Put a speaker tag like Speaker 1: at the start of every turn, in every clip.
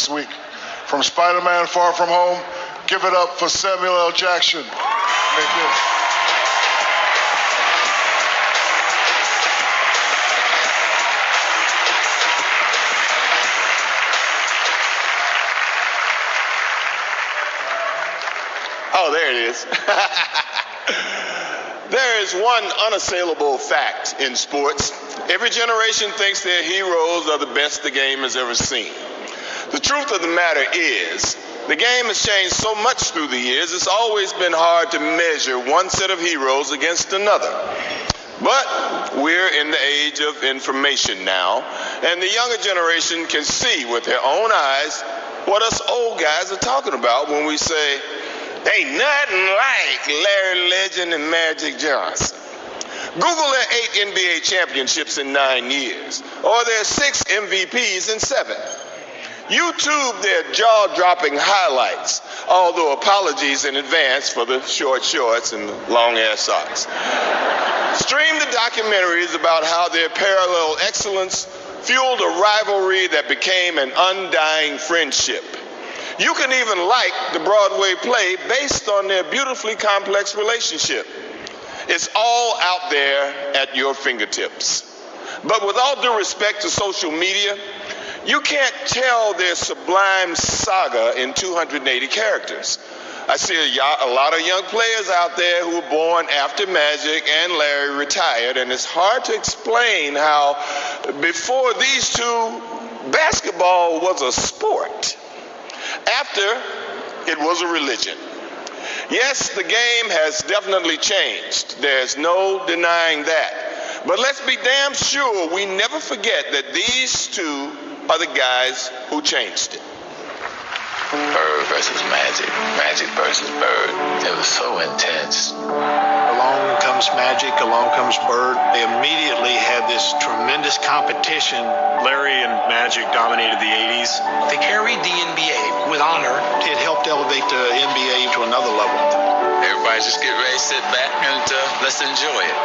Speaker 1: this week. From Spider-Man Far From Home, give it up for Samuel L. Jackson.
Speaker 2: Oh, there it is. There is one unassailable fact in sports. Every generation thinks their heroes are the best the game has ever seen. The truth of the matter is, the game has changed so much through the years, it's always been hard to measure one set of heroes against another. But we're in the age of information now, and the younger generation can see with their own eyes what us old guys are talking about when we say, ain't nothing like Larry Legend and Magic Johnson. Google their 8 NBA championships in 9 years, or their 6 MVPs in 7. YouTube their jaw-dropping highlights, although apologies in advance for the short shorts and the long-ass socks. Stream the documentaries about how their parallel excellence fueled a rivalry that became an undying friendship. You can even like the Broadway play based on their beautifully complex relationship. It's all out there at your fingertips. But with all due respect to social media, you can't tell their sublime saga in 280 characters. I see a lot of young players out there who were born after Magic and Larry retired, and it's hard to explain how before these two, basketball was a sport. After, it was a religion. Yes, the game has definitely changed. There's no denying that. But let's be damn sure we never forget that these two are the guys who changed it.
Speaker 3: Bird versus Magic, Magic versus Bird. It was so intense.
Speaker 4: Along comes Magic, along comes Bird. They immediately had this tremendous competition. Larry and Magic dominated the 80s.
Speaker 5: They carried the NBA with honor.
Speaker 4: It helped elevate the NBA to another level.
Speaker 3: Everybody just get ready, sit back, and let's enjoy it.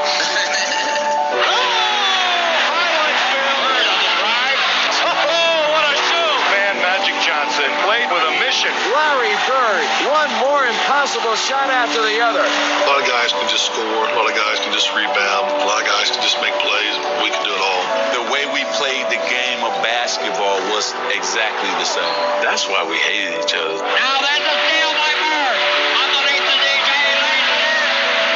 Speaker 6: Johnson played with a mission.
Speaker 7: Larry Bird, one more impossible shot after the other.
Speaker 8: A lot of guys can just score. A lot of guys can just rebound. A lot of guys can just make plays. We can do it all.
Speaker 9: The way we played the game of basketball was exactly the same.
Speaker 3: That's why we hated each other.
Speaker 10: Now that's a steal by Bird. Underneath the DJ.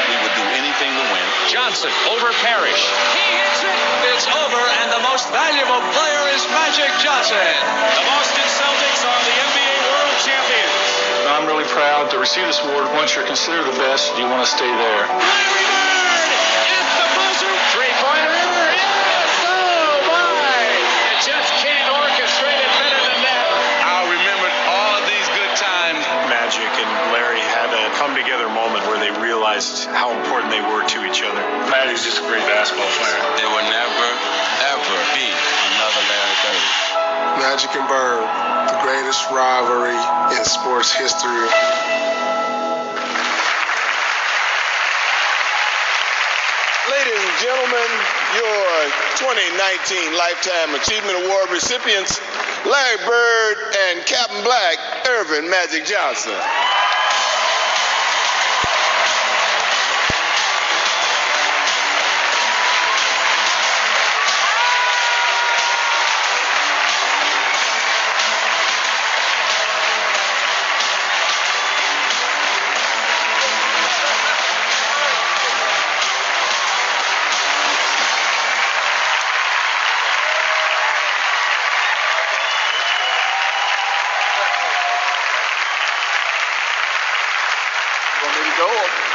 Speaker 9: We would do anything to win.
Speaker 7: Johnson over Parrish.
Speaker 11: He hits it. It's over, and the most valuable player is Magic Johnson.
Speaker 6: The Boston Celtics are the NBA World Champions.
Speaker 12: I'm really proud to receive this award. Once you're considered the best, you want to stay there.
Speaker 11: Larry Bird at the buzzer.
Speaker 7: Three-pointer. Yes! Oh, my!
Speaker 11: You just can't orchestrate it better than that.
Speaker 9: I'll remember all of these good times.
Speaker 4: Magic and Larry had a come-together moment where they realized how important they were to each other.
Speaker 12: Magic's just a great basketball player.
Speaker 9: There will never, ever be another Larry Bird.
Speaker 13: Magic and Bird, the greatest rivalry in sports history.
Speaker 2: Ladies and gentlemen, your 2019 Lifetime Achievement Award recipients, Larry Bird and Captain Black, Earvin Magic Johnson.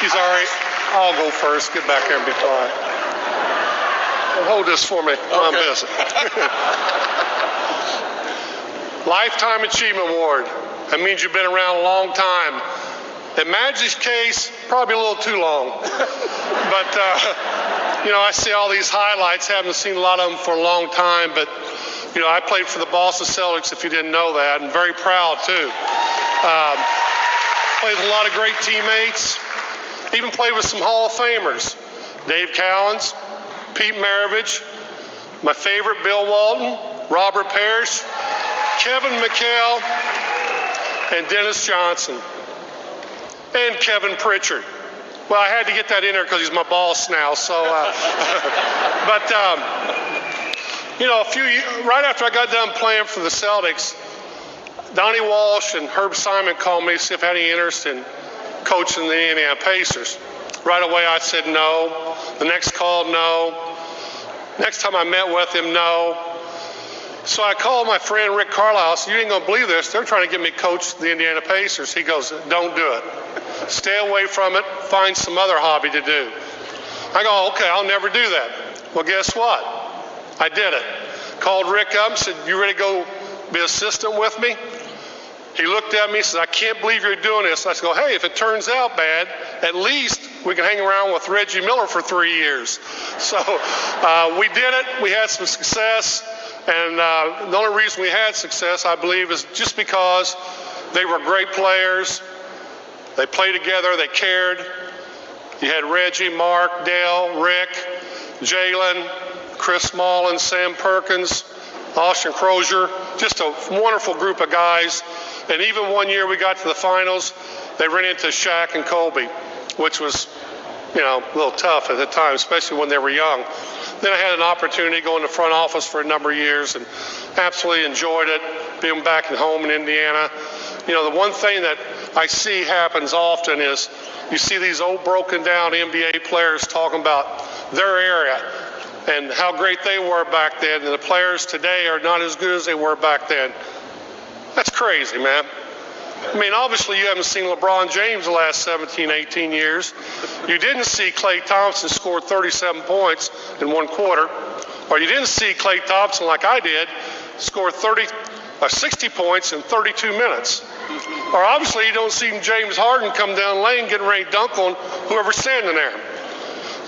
Speaker 12: He's all right. I'll go first. Get back there and be quiet. Hold this for me. I'm busy. Lifetime Achievement Award. That means you've been around a long time. In Magic's case, probably a little too long. But, I see all these highlights. Haven't seen a lot of them for a long time. But, I played for the Boston Celtics, if you didn't know that. I'm very proud, too. Played with a lot of great teammates. Even played with some Hall of Famers. Dave Cowens, Pete Maravich, my favorite, Bill Walton, Robert Parrish, Kevin McHale, and Dennis Johnson, and Kevin Pritchard. Well, I had to get that in there because he's my boss now. So, but right after I got done playing for the Celtics, Donnie Walsh and Herb Simon called me to see if I had any interest in coaching the Indiana Pacers. Right away, I said no. The next call, no. Next time I met with him, no. So I called my friend Rick Carlisle. I said, you ain't going to believe this. They're trying to get me coach the Indiana Pacers. He goes, don't do it. Stay away from it. Find some other hobby to do. I go, okay, I'll never do that. Well, guess what? I did it. Called Rick up and said, you ready to go be assistant with me? He looked at me and said, I can't believe you're doing this. I said, hey, if it turns out bad, at least we can hang around with Reggie Miller for 3 years. So we did it. We had some success. And the only reason we had success, I believe, is just because they were great players. They played together. They cared. You had Reggie, Mark, Dale, Rick, Jalen, Chris Mullin, Sam Perkins, Austin Crozier, just a wonderful group of guys. And even one year we got to the finals, they ran into Shaq and Kobe, which was, a little tough at the time, especially when they were young. Then I had an opportunity to go in the front office for a number of years and absolutely enjoyed it, being back at home in Indiana. The one thing that I see happens often is you see these old broken down NBA players talking about their area and how great they were back then, and the players today are not as good as they were back then. That's crazy, man. I mean, obviously you haven't seen LeBron James the last 17, 18 years. You didn't see Klay Thompson score 37 points in one quarter, or you didn't see Klay Thompson, like I did, score 60 points in 32 minutes. Or obviously you don't see James Harden come down the lane getting ready to dunk on whoever's standing there.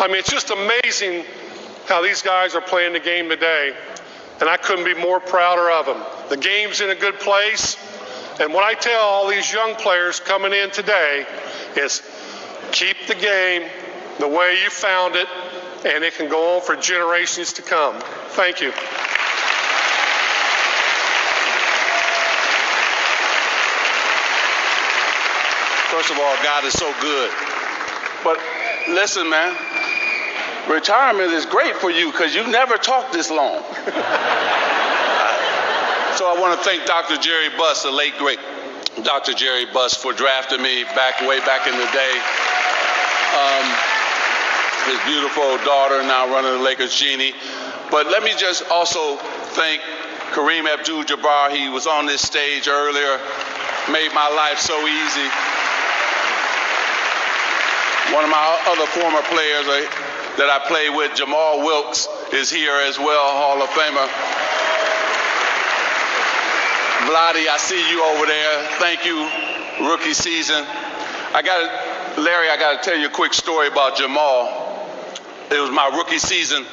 Speaker 12: I mean, it's just amazing how these guys are playing the game today, and I couldn't be more prouder of them. The game's in a good place, and what I tell all these young players coming in today is keep the game the way you found it, and it can go on for generations to come. Thank you.
Speaker 9: First of all, God is so good. But listen, man, retirement is great for you because you've never talked this long. So I want to thank Dr. Jerry Buss, the late great Dr. Jerry Buss, for drafting me way back in the day. His beautiful daughter now running the Lakers, Jeannie. But let me just also thank Kareem Abdul-Jabbar. He was on this stage earlier, made my life so easy. One of my other former players that I played with, Jamal Wilkes, is here as well, Hall of Famer. Vladi, I see you over there. Thank you, rookie season. Larry, I got to tell you a quick story about Jamal. It was my rookie season,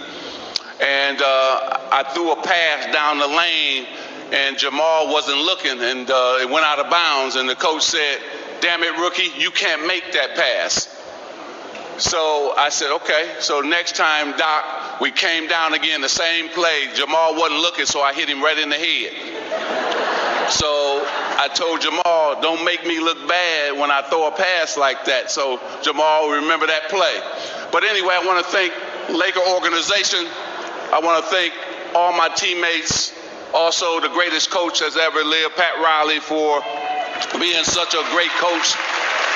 Speaker 9: and I threw a pass down the lane, and Jamal wasn't looking, and it went out of bounds, and the coach said, damn it, rookie, you can't make that pass. So I said, okay. So next time, Doc, we came down again, the same play. Jamal wasn't looking, so I hit him right in the head. So I told Jamal, don't make me look bad when I throw a pass like that. So Jamal, remember that play. But anyway, I want to thank Laker organization. I want to thank all my teammates. Also, the greatest coach that's ever lived, Pat Riley, for being such a great coach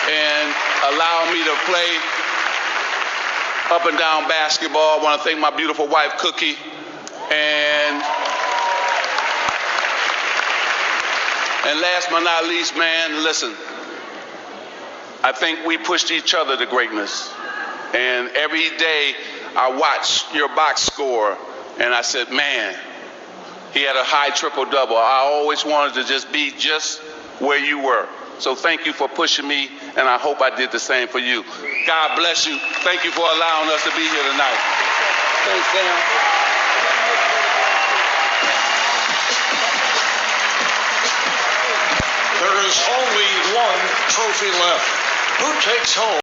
Speaker 9: and allowing me to play up and down basketball. I want to thank my beautiful wife, Cookie. And last but not least, man, listen, I think we pushed each other to greatness. And every day I watch your box score, and I said, man, he had a high triple-double. I always wanted to just be just where you were. So thank you for pushing me, and I hope I did the same for you. God bless you. Thank you for allowing us to be here tonight. Thanks, Sam.
Speaker 11: There is only one trophy left. Who takes home